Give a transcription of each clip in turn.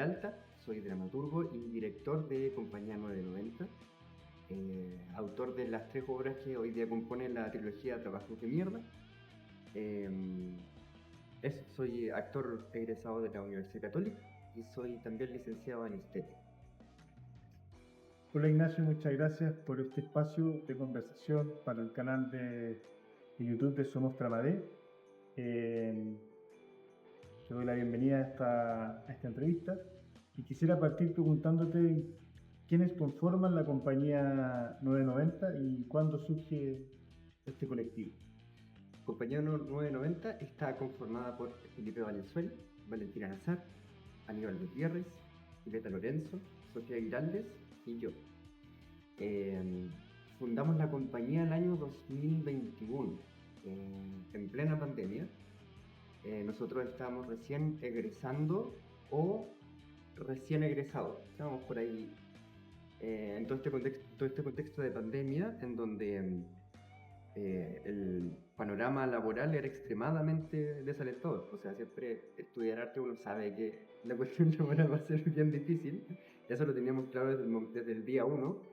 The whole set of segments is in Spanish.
Peralta, soy dramaturgo y director de Compañía 990, autor de las 3 obras que hoy día componen la trilogía Trabajos de Mierda. Soy actor egresado de la Universidad Católica y soy también licenciado en Estética. Hola Ignacio, muchas gracias por este espacio de conversación para el canal de YouTube de Somos Tramadé. Te doy la bienvenida a esta entrevista y quisiera partir preguntándote quiénes conforman la compañía 990 y cuándo surge este colectivo. Compañía 990 está conformada por Felipe Valenzuela, Valentina Nazar, Aníbal Gutiérrez, Violeta Lorenzo, Sofía Giraldes y yo. Fundamos la compañía el año 2021, en plena pandemia. Nosotros estábamos recién egresando o recién egresados, estábamos por ahí en todo este contexto de pandemia en donde el panorama laboral era extremadamente desalentador. O sea, siempre estudiar arte uno sabe que la cuestión laboral va a ser bien difícil. Eso lo teníamos claro desde el día 1,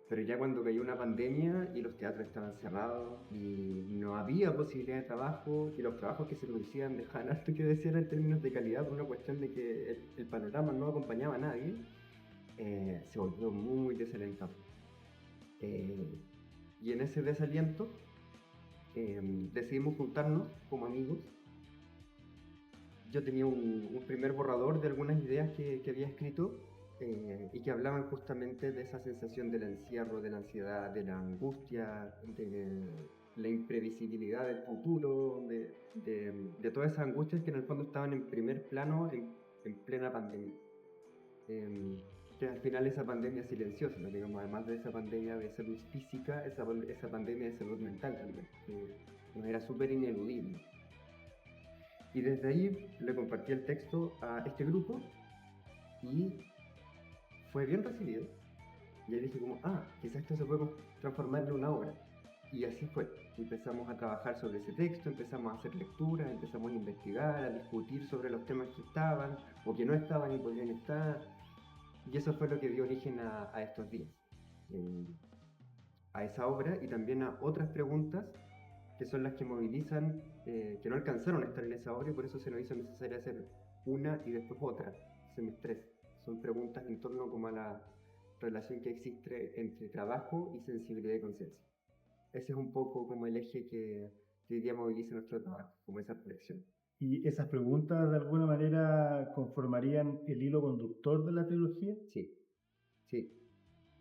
pero ya cuando cayó una pandemia y los teatros estaban cerrados y no había posibilidad de trabajo y los trabajos que se producían dejaban harto que desear en términos de calidad por una cuestión de que el panorama no acompañaba a nadie, se volvió muy desalentador. Y en ese desaliento decidimos juntarnos como amigos. Yo tenía un primer borrador de algunas ideas que había escrito y que hablaban justamente de esa sensación del encierro, de la ansiedad, de la angustia, de la imprevisibilidad del futuro, de todas esas angustias que en el fondo estaban en primer plano en plena pandemia. Que al final esa pandemia silenciosa, ¿no? Digamos, además de esa pandemia de salud física, esa pandemia de salud mental también, que nos era súper ineludible. Y desde ahí le compartí el texto a este grupo y fue bien recibido. Y ahí dije como, quizás esto se puede transformar en una obra. Y así fue. Empezamos a trabajar sobre ese texto, empezamos a hacer lecturas, empezamos a investigar, a discutir sobre los temas que estaban o que no estaban y podrían estar. Y eso fue lo que dio origen a estos días, a esa obra y también a otras preguntas que son las que movilizan, que no alcanzaron a estar en esa obra y por eso se nos hizo necesario hacer una y después otra, hacemos 3. Son preguntas en torno como a la relación que existe entre trabajo y sensibilidad y conciencia. Ese es un poco como el eje que hoy día moviliza nuestro trabajo, como esa reflexión. ¿Y esas preguntas de alguna manera conformarían el hilo conductor de la trilogía? Sí.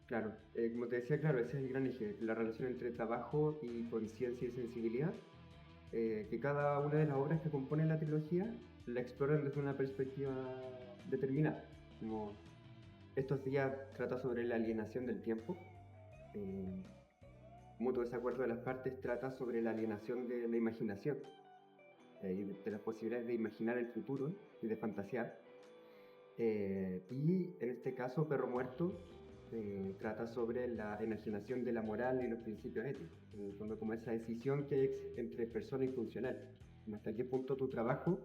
Claro, como te decía, claro, ese es el gran eje, la relación entre trabajo y conciencia y sensibilidad, que cada una de las obras que componen la trilogía la exploran desde una perspectiva determinada. Como estos días trata sobre la alienación del tiempo, mutuo desacuerdo de las partes trata sobre la alienación de la imaginación, y de las posibilidades de imaginar el futuro y de fantasear. Y en este caso, Perro Muerto trata sobre la enajenación de la moral y los principios éticos, en el fondo como esa decisión que hay entre persona y funcional, hasta qué punto tu trabajo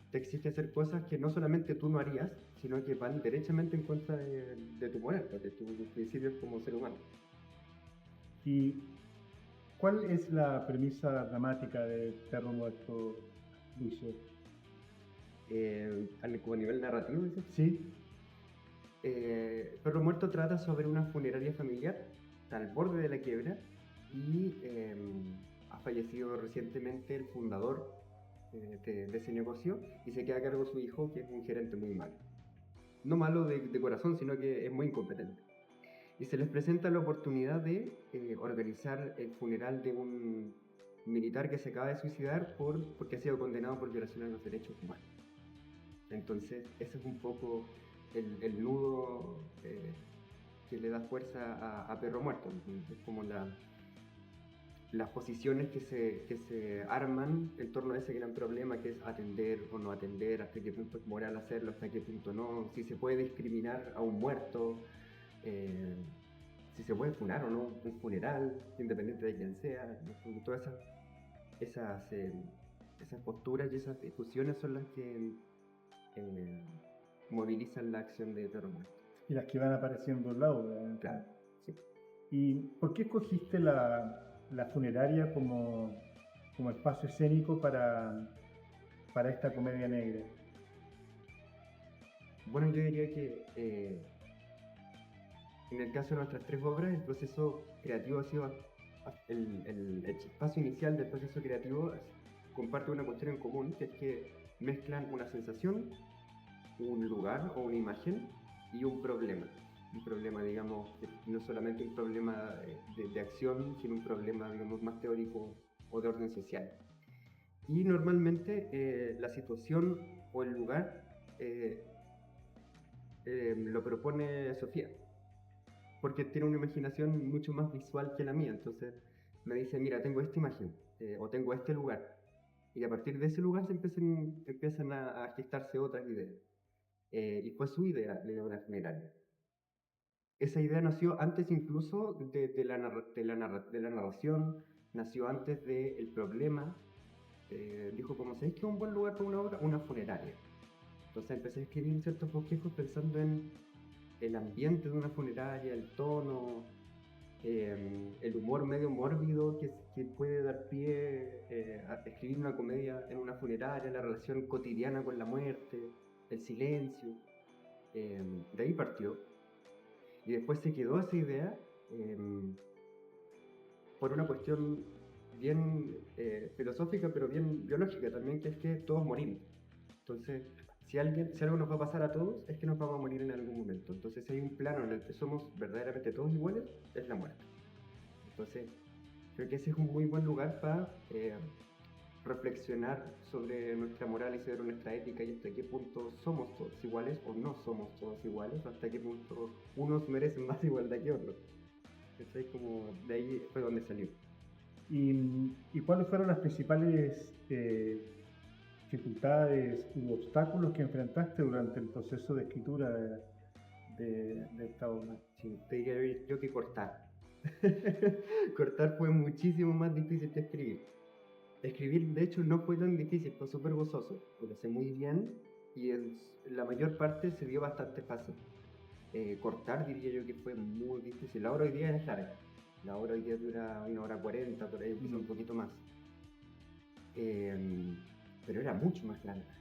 te exige hacer cosas que no solamente tú no harías, sino que van derechamente en contra de tu moral, de tus principios como ser humano. ¿Y cuál es la premisa dramática de Perro Muerto, Lucio? Como a nivel narrativo, ¿dices? Sí. Perro Muerto trata sobre una funeraria familiar, está al borde de la quiebra y ha fallecido recientemente el fundador de ese negocio y se queda a cargo su hijo, que es un gerente muy malo. No malo de corazón, sino que es muy incompetente. Y se les presenta la oportunidad de organizar el funeral de un militar que se acaba de suicidar porque ha sido condenado por violación a los derechos humanos. Entonces, ese es un poco el nudo que le da fuerza a Perro Muerto. Es como las posiciones que se arman en torno a ese gran problema que es atender o no atender, hasta qué punto es moral hacerlo, hasta qué punto no, si se puede discriminar a un muerto, si se puede funar o no un funeral, independiente de quién sea. Todas esas posturas y esas discusiones son las que movilizan la acción de terror muerto. Y las que van apareciendo al lado. Claro, sí. ¿Y por qué escogiste la funeraria como espacio escénico para esta comedia negra? Bueno, yo diría que en el caso de nuestras 3 obras, el proceso creativo ha sido el chispazo inicial del proceso creativo comparte una cuestión en común, que es que mezclan una sensación, un lugar o una imagen y un problema. Un problema, digamos, no solamente un problema de acción, sino un problema, digamos, más teórico o de orden social. Y normalmente la situación o el lugar lo propone Sofía, porque tiene una imaginación mucho más visual que la mía. Entonces me dice, mira, tengo esta imagen o tengo este lugar. Y a partir de ese lugar se empiezan a gestarse otras ideas. Y fue su idea de una funeraria. Esa idea nació antes incluso de la narración, nació antes del problema. Dijo, como sabéis que es un buen lugar para una obra, una funeraria. Entonces empecé a escribir ciertos bosquejos pensando en el ambiente de una funeraria, el tono, el humor medio mórbido que puede dar pie a escribir una comedia en una funeraria, la relación cotidiana con la muerte, el silencio. De ahí partió. Y después se quedó esa idea por una cuestión bien filosófica, pero bien biológica también, que es que todos morimos. Entonces, si algo nos va a pasar a todos, es que nos vamos a morir en algún momento. Entonces, si hay un plano en el que somos verdaderamente todos iguales, es la muerte. Entonces, creo que ese es un muy buen lugar para reflexionar sobre nuestra moral y sobre nuestra ética y hasta qué punto somos todos iguales o no somos todos iguales, hasta qué punto unos merecen más igualdad que otros. Entonces, como de ahí fue donde salió. ¿Y cuáles fueron las principales dificultades u obstáculos que enfrentaste durante el proceso de escritura de esta obra? Sí, te diría yo que cortar. Cortar fue muchísimo más difícil que escribir. Escribir, de hecho, no fue tan difícil, fue súper gozoso. Lo hice muy bien y la mayor parte se dio bastante fácil. Cortar diría yo que fue muy difícil. La hora hoy día es larga. La hora hoy día dura 1 hora 40, por ahí un poquito más. Pero era mucho más larga.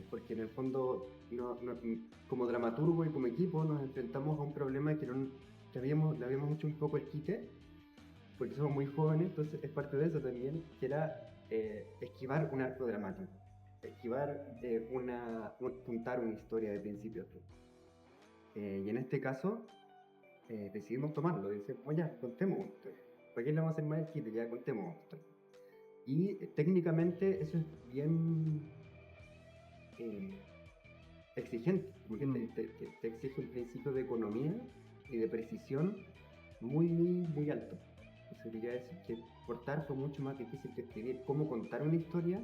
Porque en el fondo, como dramaturgo y como equipo, nos enfrentamos a un problema que le habíamos hecho un poco el quite, porque somos muy jóvenes, entonces es parte de eso también, que era esquivar un arco dramático, esquivar contar una historia de principio a fin. Y en este caso, decidimos tomarlo, decimos, ya, contemos una historia. ¿Para qué le vamos a hacer más el quite? Ya contemos una historia. Y técnicamente eso es bien exigente, porque te exige un principio de economía y de precisión muy, muy, muy alto. Entonces quería decir que cortar fue mucho más difícil que escribir. Cómo contar una historia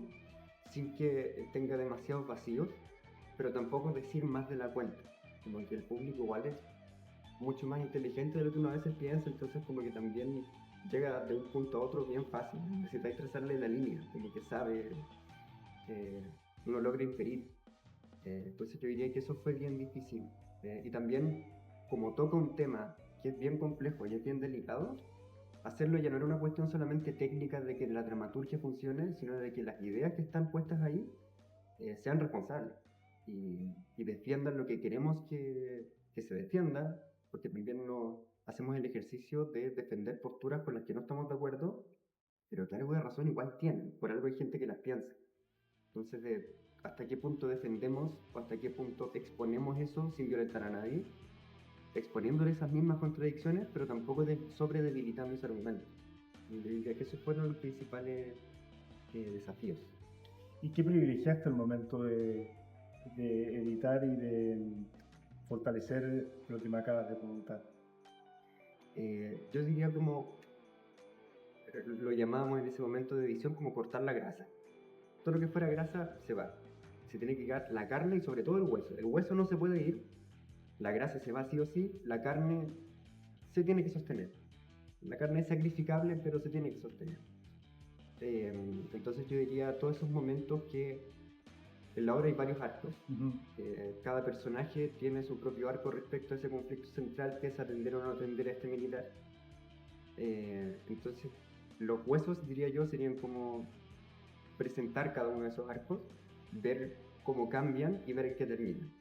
sin que tenga demasiados vacíos, pero tampoco decir más de la cuenta. Como que el público igual es mucho más inteligente de lo que uno a veces piensa, entonces como que también llega de un punto a otro bien fácil. Necesitáis trazarle la línea, como que sabe, uno logra inferir. Entonces yo diría que eso fue bien difícil. Y también, como toca un tema que es bien complejo y es bien delicado, hacerlo ya no era una cuestión solamente técnica de que la dramaturgia funcione, sino de que las ideas que están puestas ahí sean responsables y defiendan lo que queremos que se defienda, porque también hacemos el ejercicio de defender posturas con las que no estamos de acuerdo, pero que algo de razón igual tienen, por algo hay gente que las piensa. Entonces, hasta qué punto defendemos o hasta qué punto exponemos eso sin violentar a nadie, exponiéndole esas mismas contradicciones, pero tampoco sobre debilitando ese argumento. Y diría que esos fueron los principales desafíos. ¿Y qué privilegiaste al momento de editar y de fortalecer lo que me acabas de comentar? Yo diría como, lo llamábamos en ese momento de edición como cortar la grasa. Todo lo que fuera grasa se va. Se tiene que quedar la carne y sobre todo el hueso. El hueso no se puede ir, la grasa se va sí o sí, la carne se tiene que sostener. La carne es sacrificable, pero se tiene que sostener. Entonces yo diría todos esos momentos que en la obra hay varios arcos. Ujú. Cada personaje tiene su propio arco respecto a ese conflicto central que es atender o no atender a este militar. Entonces, los huesos, diría yo, serían como presentar cada uno de esos arcos, ver cómo cambian y ver en qué terminan.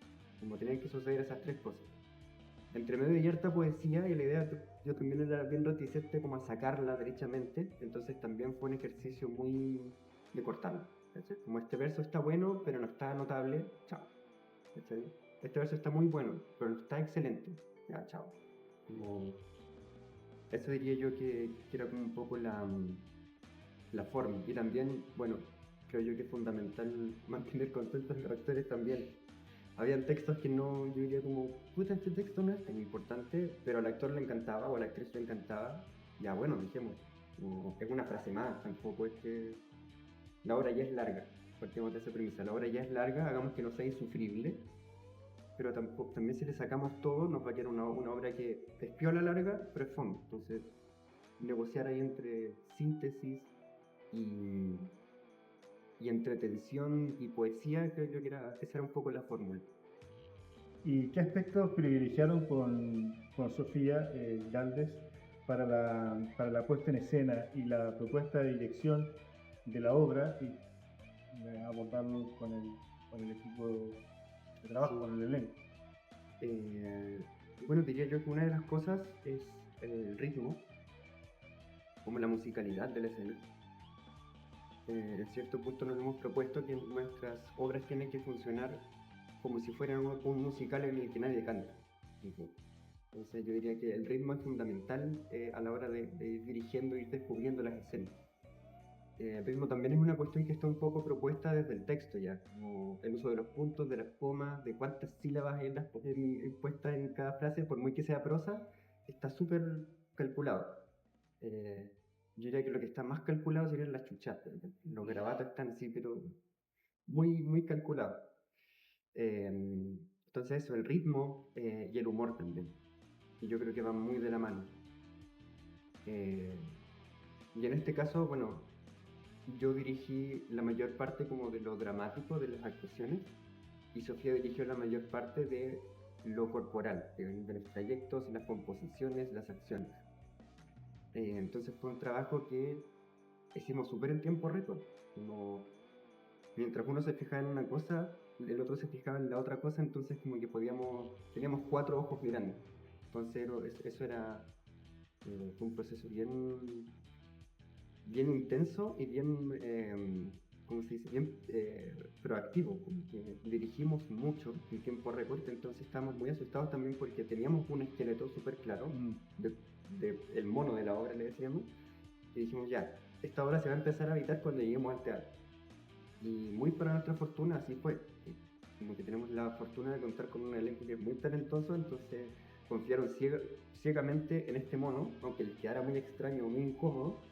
Como tienen que suceder esas tres cosas. Entre medio hay harta poesía y la idea, yo también era bien reticente como a sacarla derechamente, entonces también fue un ejercicio muy de cortarlo. ¿Cachai? Como este verso está bueno, pero no está notable, chao. ¿Cachai? Este verso está muy bueno, pero no está excelente, ya, chao. Como, eso diría yo que era como un poco la forma. Y también, bueno, creo yo que es fundamental mantener contentos los actores también. Habían textos que no, yo diría como, puta, este texto no es tan importante, pero al actor le encantaba o a la actriz le encantaba. Ya bueno, dijimos, es una frase más, tampoco es que la obra ya es larga. Partimos de esa premisa, la obra ya es larga, hagamos que no sea insufrible, pero tampoco, también si le sacamos todo nos va a quedar una obra que es piola larga, pero es fondo. Entonces, negociar ahí entre síntesis y, y entretención y poesía, creo yo que esa era un poco la fórmula. ¿Y qué aspectos privilegiaron con Sofía Galdes para la puesta en escena y la propuesta de dirección de la obra y abordarlo con el equipo de trabajo, Sí. con el elenco? Bueno, diría yo que una de las cosas es el ritmo, como la musicalidad de la escena. En cierto punto nos hemos propuesto que nuestras obras tienen que funcionar como si fueran un musical en el que nadie canta. Entonces yo diría que el ritmo es fundamental a la hora de ir dirigiendo y ir descubriendo las escenas. El ritmo también es una cuestión que está un poco propuesta desde el texto ya, como el uso de los puntos, de las comas, de cuántas sílabas hay puestas en cada frase, por muy que sea prosa, está súper calculado. Yo diría que lo que está más calculado serían las chuchadas, los garabatos están así, pero muy, muy calculados. Entonces eso, el ritmo y el humor también, y yo creo que van muy de la mano. Y en este caso, bueno, yo dirigí la mayor parte como de lo dramático de las actuaciones y Sofía dirigió la mayor parte de lo corporal, de los trayectos, las composiciones, las acciones. Entonces fue un trabajo que hicimos súper en tiempo récord. Como mientras uno se fijaba en una cosa, el otro se fijaba en la otra cosa, entonces como que teníamos 4 ojos mirando. Entonces eso era fue un proceso bien intenso y bien, ¿cómo se dice? Bien proactivo, como que dirigimos mucho en tiempo récord, entonces estábamos muy asustados también porque teníamos un esqueleto súper claro de el mono de la obra, le decíamos, y dijimos ya, esta obra se va a empezar a habitar cuando lleguemos al teatro. Y muy para nuestra fortuna así fue. Como que tenemos la fortuna de contar con un elenco que es muy talentoso, entonces confiaron ciegamente en este mono, aunque les quedara muy extraño o muy incómodo,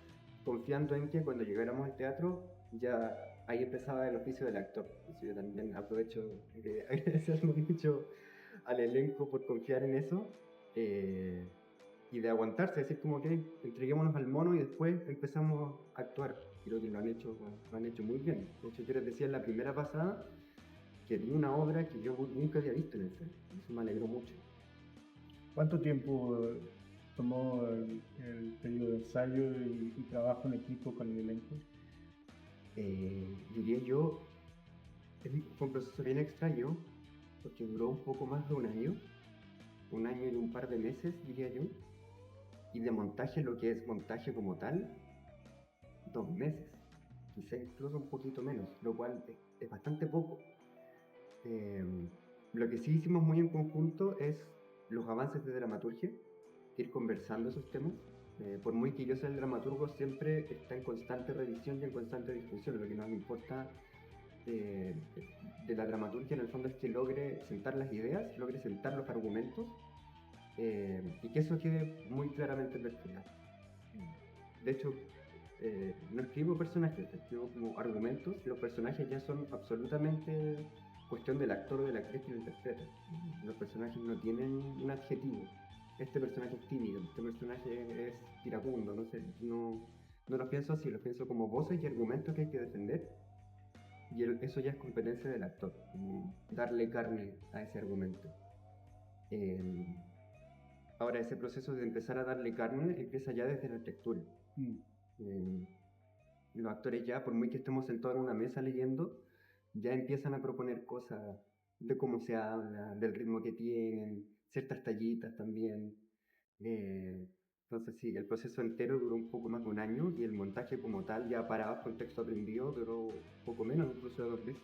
confiando en que cuando llegáramos al teatro ya ahí empezaba el oficio del actor. Entonces yo también aprovecho de agradecerle mucho al elenco por confiar en eso y de aguantarse, decir como que entreguémonos al mono y después empezamos a actuar. Creo que lo han hecho muy bien. De hecho, yo les decía en la primera pasada que vi una obra que yo nunca había visto en el cine. Eso me alegró mucho. ¿Cuánto tiempo tomó el periodo de ensayo y trabajo en equipo con el elenco? Diría yo, fue un proceso bien extraño, porque duró un poco más de un año y un par de meses, diría yo, y de montaje, lo que es montaje como tal, 2 meses, quizá incluso un poquito menos, lo cual es bastante poco. Lo que sí hicimos muy en conjunto es los avances de dramaturgia, ir conversando esos temas. Por muy que yo sea el dramaturgo, siempre está en constante revisión y en constante discusión. Lo que nos importa de la dramaturgia en el fondo es que logre sentar las ideas, logre sentar los argumentos y que eso quede muy claramente perfilado. De hecho, no escribo personajes, escribo como argumentos. Los personajes ya son absolutamente cuestión del actor o de la actriz que lo interpreta. Los personajes no tienen un adjetivo. Este personaje es tímido, este personaje es iracundo, no sé, no los pienso así, los pienso como voces y argumentos que hay que defender. eso ya es competencia del actor, darle carne a ese argumento. Ahora, ese proceso de empezar a darle carne empieza ya desde la lectura. Los actores ya, por muy que estemos sentados en una mesa leyendo, ya empiezan a proponer cosas de cómo se habla, del ritmo que tienen, ciertas tallitas también. Entonces sí, el proceso entero duró un poco más de un año y el montaje como tal, ya parado con texto aprendido, duró poco menos, incluso de 2 meses.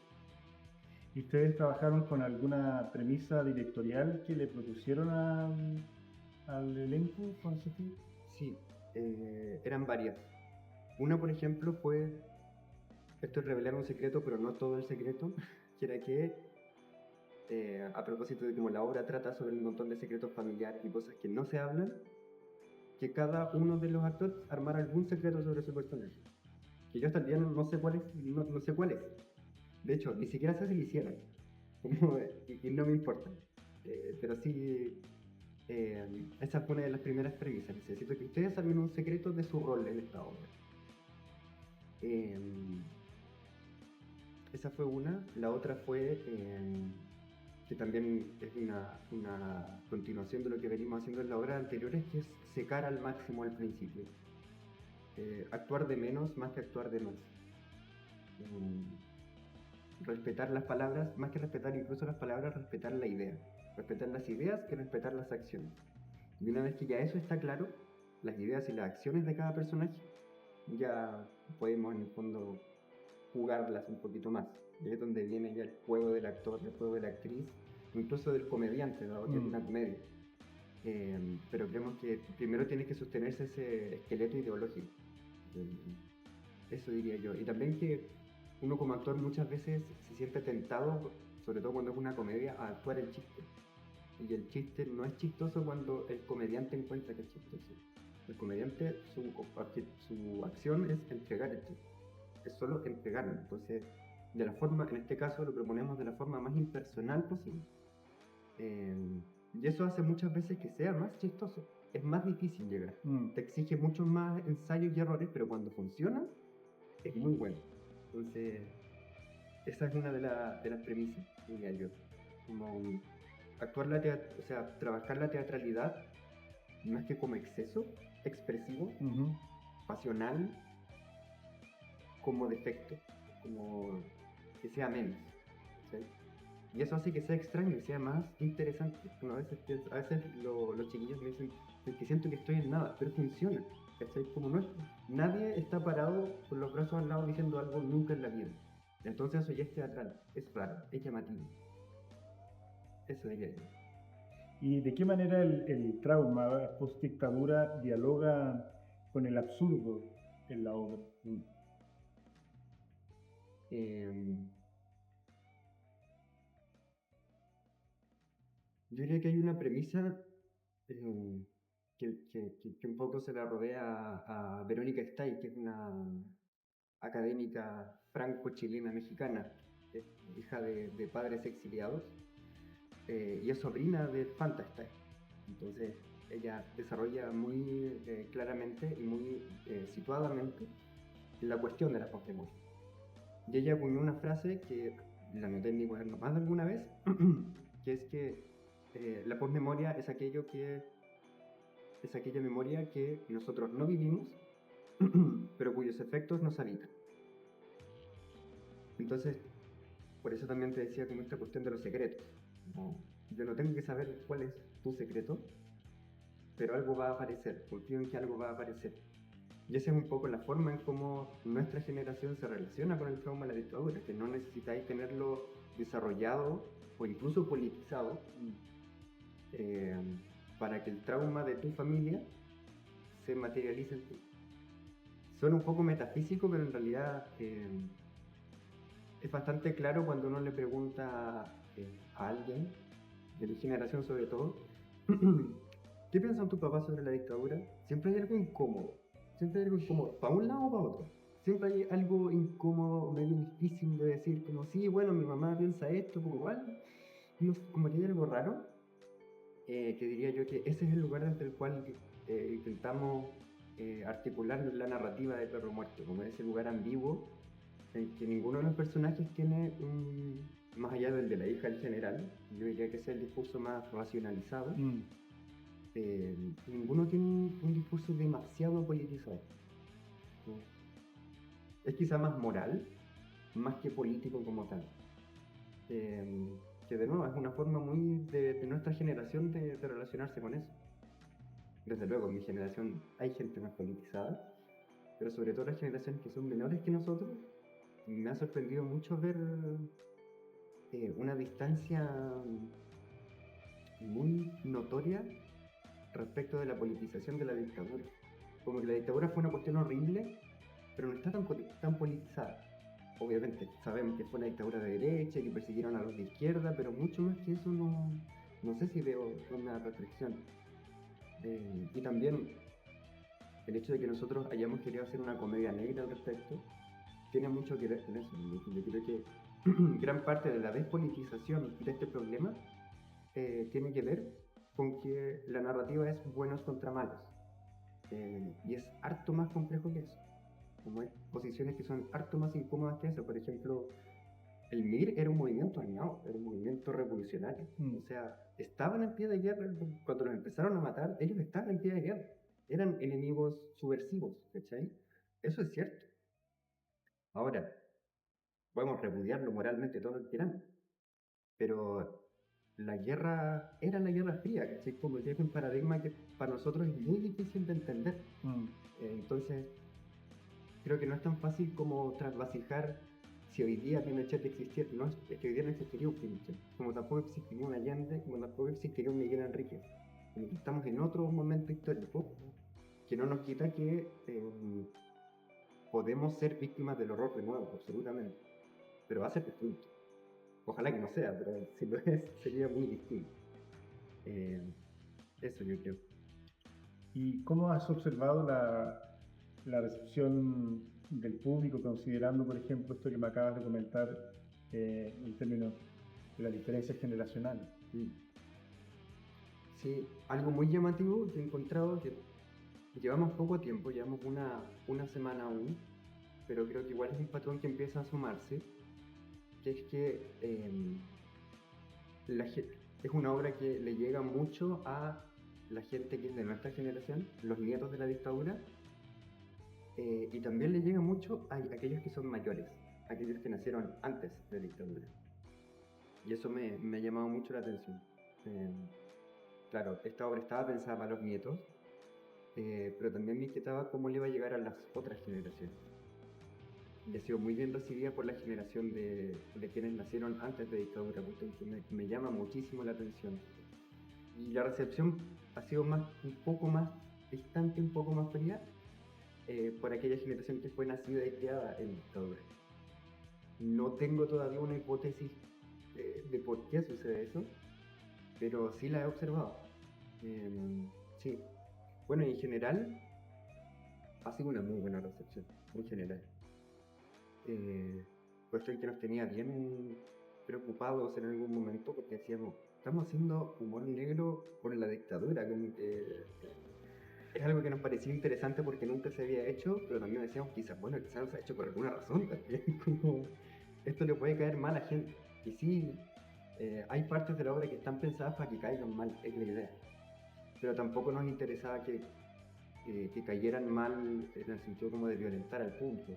¿Y ustedes trabajaron con alguna premisa directorial que le propusieron al elenco, Concepción? Sí, eran varias. Una, por ejemplo, fue, esto es revelar un secreto, pero no todo el secreto, que era que, a propósito de cómo la obra trata sobre un montón de secretos familiares y cosas que no se hablan, que cada uno de los actores armara algún secreto sobre su personaje. Que yo hasta el día no sé cuál es, no sé cuál es. De hecho, ni siquiera sé si lo hicieron. Y no me importa. Pero sí, esa fue una de las primeras premisas. Necesito que ustedes armen un secreto de su rol en esta obra. Esa fue una. La otra fue, que también es una continuación de lo que venimos haciendo en la obra anteriores, que es secar al máximo al principio. Actuar de menos más que actuar de más. Respetar las palabras, más que respetar incluso las palabras, respetar la idea. Respetar las ideas que respetar las acciones. Y una vez que ya eso está claro, las ideas y las acciones de cada personaje, ya podemos en el fondo jugarlas un poquito más. Y es donde viene ya el juego del actor, el juego de la actriz, incluso del comediante, dado que es una comedia. Pero creemos que primero tiene que sostenerse ese esqueleto ideológico. Eso diría yo. Y también que uno como actor muchas veces se siente tentado, sobre todo cuando es una comedia, a actuar el chiste. Y el chiste no es chistoso cuando el comediante encuentra que es chistoso. El comediante, su acción es entregar el chiste. Es solo entregarlo. Entonces, de la forma, en este caso lo proponemos de la forma más impersonal posible. Y eso hace muchas veces que sea más chistoso. Es más difícil llegar. Te exige muchos más ensayos y errores, pero cuando funciona, es muy bueno. Entonces, esa es una de las premisas, diría yo. Como trabajar la teatralidad más que como exceso expresivo, pasional, como defecto, como que sea menos. ¿Sí? Y eso hace que sea extraño, que sea más interesante. Bueno, a veces los chiquillos me dicen que siento que estoy en nada, pero funciona. ¿Cachai? Como nadie está parado con los brazos al lado diciendo algo nunca en la vida. Entonces eso ya es teatral, es raro, es llamativo. Eso diría yo. ¿Y de qué manera el trauma post-dictadura dialoga con el absurdo en la obra? Yo diría que hay una premisa que un poco se la rodea a Verónica Stay, que es una académica franco-chilena mexicana, hija de padres exiliados, y es sobrina de Fanta Stay. Entonces ella desarrolla muy claramente y muy situadamente la cuestión de la posmemoria. Y ella acuñó una frase que la noté en mi cuaderno más de alguna vez, que es que la posmemoria es aquella memoria que nosotros no vivimos, pero cuyos efectos nos habitan. Entonces, por eso también te decía como esta cuestión de los secretos. Yo no tengo que saber cuál es tu secreto, pero algo va a aparecer, confío en que algo va a aparecer. Y esa es un poco la forma en cómo nuestra generación se relaciona con el trauma de la dictadura, que no necesitáis tenerlo desarrollado o incluso politizado para que el trauma de tu familia se materialice en ti. Suena un poco metafísico, pero en realidad es bastante claro cuando uno le pregunta a alguien, de mi generación sobre todo, ¿qué piensan tus papás sobre la dictadura? Siempre hay algo incómodo. Siempre hay algo incómodo, para un lado o para otro. Siempre hay algo incómodo, medio difícil de decir, como sí, bueno, mi mamá piensa esto, como igual, como que hay algo raro, que diría yo que ese es el lugar desde el cual intentamos articular la narrativa de Perro Muerto, como ese lugar ambiguo en que ninguno de los personajes tiene más allá del de la hija del general, yo diría que es el discurso más racionalizado, ninguno tiene un discurso demasiado politizado. Es quizá más moral, más que político como tal. Que de nuevo es una forma muy de nuestra generación de relacionarse con eso. Desde luego, en mi generación hay gente más politizada, pero sobre todo las generaciones que son menores que nosotros, me ha sorprendido mucho ver una distancia muy notoria respecto de la politización de la dictadura. Como que la dictadura fue una cuestión horrible, pero no está tan politizada. Obviamente sabemos que fue una dictadura de derecha y que persiguieron a los de izquierda, pero mucho más que eso no sé si veo una restricción. Y también el hecho de que nosotros hayamos querido hacer una comedia negra al respecto tiene mucho que ver con eso. Yo creo que gran parte de la despolitización de este problema tiene que ver con que la narrativa es buenos contra malos. Y es harto más complejo que eso. Como hay posiciones que son harto más incómodas que eso. Por ejemplo, el MIR era un movimiento armado, era un movimiento revolucionario. O sea, estaban en pie de guerra. Cuando los empezaron a matar, ellos estaban en pie de guerra. Eran enemigos subversivos, ¿cachai? Eso es cierto. Ahora, podemos repudiarlo moralmente todo lo que queramos, pero la guerra era la Guerra Fría, ¿cachai? Como que es un paradigma que para nosotros es muy difícil de entender. Entonces, creo que no es tan fácil como trasvasijar si hoy día Pinochet existiera. No, es que hoy día no existiría un Pinochet, como tampoco existiría un Allende, como tampoco existiría un Miguel Enríquez. Estamos en otro momento histórico que no nos quita que podemos ser víctimas del horror de nuevo, absolutamente, pero va a ser distinto. Ojalá que no sea, pero si lo es, sería muy distinto. Eso yo creo. ¿Y cómo has observado la recepción del público, considerando, por ejemplo, esto que me acabas de comentar en términos de las diferencias generacionales? Sí, algo muy llamativo que he encontrado, que llevamos poco tiempo, llevamos una semana aún, pero creo que igual es un patrón que empieza a sumarse, que es que es una obra que le llega mucho a la gente que es de nuestra generación, los nietos de la dictadura, y también le llega mucho a aquellos que son mayores, aquellos que nacieron antes de la dictadura. Y eso me ha llamado mucho la atención. Claro, esta obra estaba pensada para los nietos, pero también me inquietaba cómo le iba a llegar a las otras generaciones. Y ha sido muy bien recibida por la generación de quienes nacieron antes de dictadura, porque me llama muchísimo la atención. Y la recepción ha sido un poco más distante, un poco más fría, por aquella generación que fue nacida y criada en dictadura. No tengo todavía una hipótesis de por qué sucede eso, pero sí la he observado. Sí. Bueno, en general, ha sido una muy buena recepción, en general. Cuestión que nos tenía bien preocupados en algún momento porque decíamos, estamos haciendo humor negro por la dictadura, como que es algo que nos parecía interesante porque nunca se había hecho, pero también decíamos, quizás no se ha hecho por alguna razón también, como esto le puede caer mal a gente. Y sí, hay partes de la obra que están pensadas para que caigan mal, es la idea. Pero tampoco nos interesaba que cayeran mal en el sentido como de violentar al público.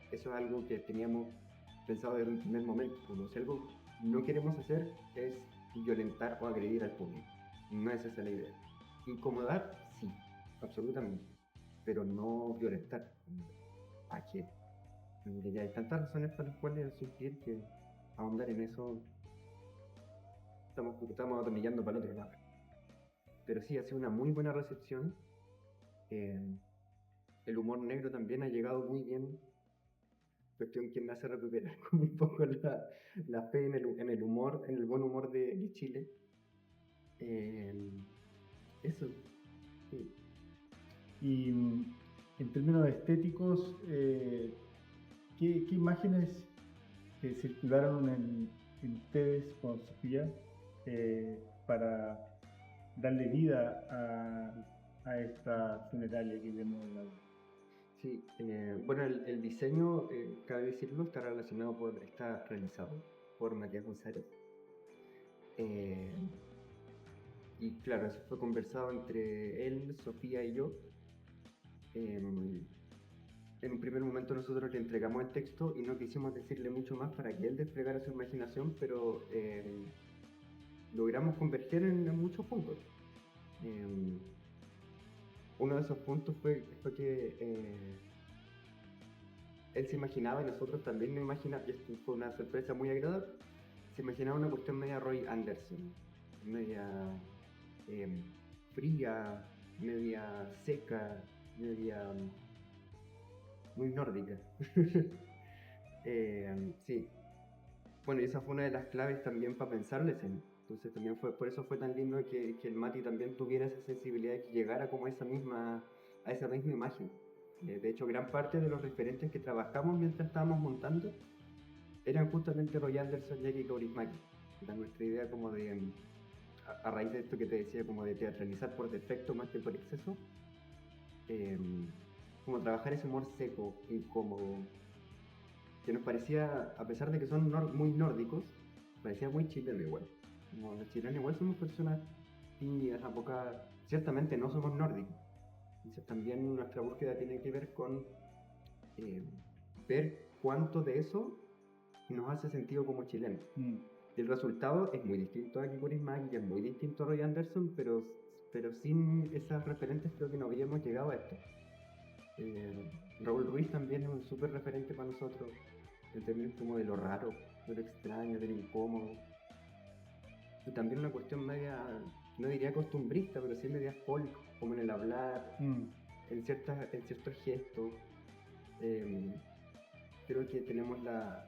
Eso es algo que teníamos pensado desde un primer momento. Como si algo no queremos hacer es violentar o agredir al público. No es esa la idea. Incomodar, sí, absolutamente. Pero no violentar. ¿A qué? Ya hay tantas razones para las cuales sugerir que ahondar en eso estamos atornillando para el otro lado. Pero sí, ha sido una muy buena recepción. El humor negro también ha llegado muy bien, cuestión que me hace recuperar como un poco la fe en el humor, en el buen humor de Chile. Eso, sí. Y en términos estéticos, ¿qué imágenes circularon en ustedes con Sofía para darle vida a esta funeraria que vemos en la obra? Sí, bueno, el diseño, cabe decirlo, está realizado por Matías González. Eh, y claro, eso fue conversado entre él, Sofía y yo. En un primer momento nosotros le entregamos el texto y no quisimos decirle mucho más para que él desplegara su imaginación, pero logramos converger en muchos puntos. Eh, Uno de esos puntos fue que él se imaginaba y nosotros también nos imaginamos, y esto fue una sorpresa muy agradable, se imaginaba una cuestión media Roy Anderson, media eh, fría, media seca, media muy nórdica. Sí, bueno, y esa fue una de las claves también para pensar la escena. Entonces también por eso fue tan lindo que el Mati también tuviera esa sensibilidad de que llegara como a esa misma imagen. De hecho, gran parte de los referentes que trabajamos mientras estábamos montando eran justamente Roy Anderson, Jackie Kaurismäki. Era nuestra idea como de, a raíz de esto que te decía, como de teatralizar por defecto más que por exceso, eh, como trabajar ese humor seco, incómodo, que nos parecía, a pesar de que son muy nórdicos, parecía muy chileno igual. Como los chilenos igual somos personas tímidas, apocadas, ciertamente no somos nórdicos. Entonces también nuestra búsqueda tiene que ver con eh, ver cuánto de eso nos hace sentido como chilenos. Y el resultado es muy distinto a Kikuris Mack y es muy distinto a Roy Anderson, pero sin esas referentes creo que no habríamos llegado a esto. Raúl Ruiz también es un súper referente para nosotros, en términos como de lo raro, de lo extraño, de lo incómodo. Y también una cuestión media, no diría costumbrista, pero sí media folk, como en el hablar, en ciertos gestos. Creo que tenemos la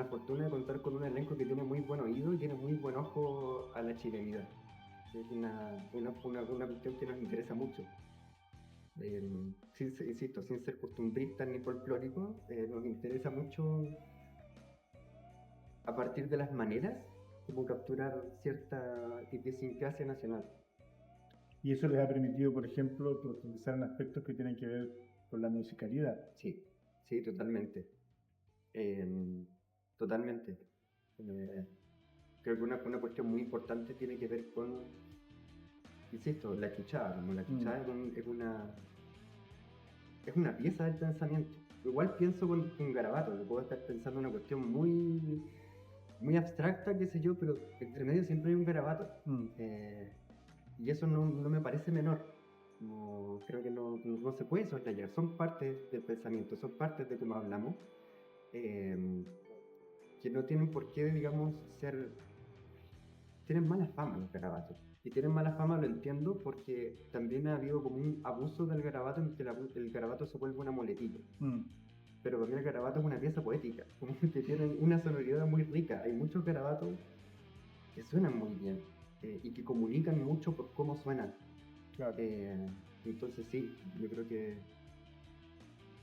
fortuna de contar con un elenco que tiene muy buen oído y tiene muy buen ojo a la chilenidad. Es una cuestión que nos interesa mucho. Insisto, sin ser costumbristas ni folclóricos, nos interesa mucho a partir de las maneras como capturar cierta idiosincrasia nacional. Y eso les ha permitido, por ejemplo, profundizar en aspectos que tienen que ver con la musicalidad. Sí, sí, totalmente. Totalmente. Creo que una cuestión muy importante tiene que ver con, insisto, la chuchada. Como la chuchada es una pieza del pensamiento. Igual pienso con garabato, que puedo estar pensando una cuestión muy abstracta, qué sé yo, pero entre medio siempre hay un garabato. Y eso no me parece menor. Creo que no se puede soslayar. Son partes del pensamiento, son partes de cómo hablamos, que no tienen por qué, digamos, ser... Tienen mala fama los garabatos. Y tienen mala fama, lo entiendo, porque también ha habido como un abuso del garabato en que el garabato se vuelve una muletilla. Pero para mí el garabato es una pieza poética, como que tienen una sonoridad muy rica. Hay muchos garabatos que suenan muy bien y que comunican mucho por cómo suenan. Claro. Entonces sí, yo creo que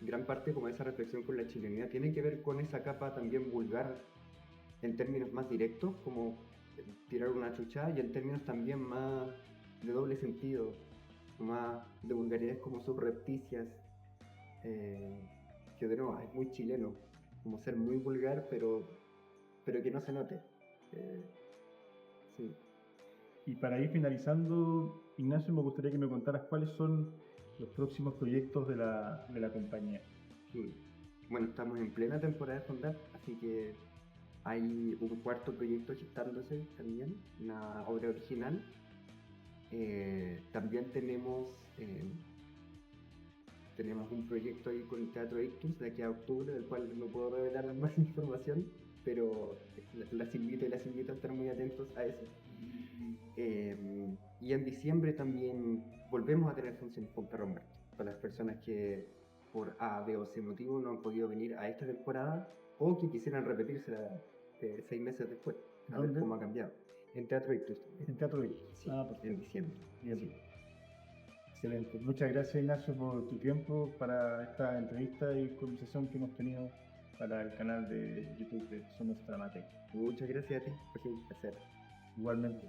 gran parte como esa reflexión con la chilenidad tiene que ver con esa capa también vulgar en términos más directos, como tirar una chucha, y en términos también más de doble sentido, más de vulgaridades como subrepticias, que de nuevo es muy chileno, como ser muy vulgar, pero que no se note. Sí. Y para ir finalizando, Ignacio, me gustaría que me contaras cuáles son los próximos proyectos de la compañía. Sí. Bueno, estamos en plena temporada de Fondar, así que hay un cuarto proyecto gestándose también, una obra original. También tenemos un proyecto ahí con el Teatro Ictus de aquí a octubre, del cual no puedo revelar más información, pero las invito a estar muy atentos a eso. Y en diciembre también volvemos a tener funciones con Perro Muerto, para las personas que por A, B o C motivo no han podido venir a esta temporada o que quisieran repetirse 6 meses después, a ver cómo ha cambiado. En Teatro Ictus también. En Teatro Ictus. Sí, en diciembre. Bien. Sí. Excelente. Muchas gracias, Ignacio, por tu tiempo para esta entrevista y conversación que hemos tenido para el canal de YouTube de Somos Tramatec. Muchas gracias a ti, fue un placer. Igualmente.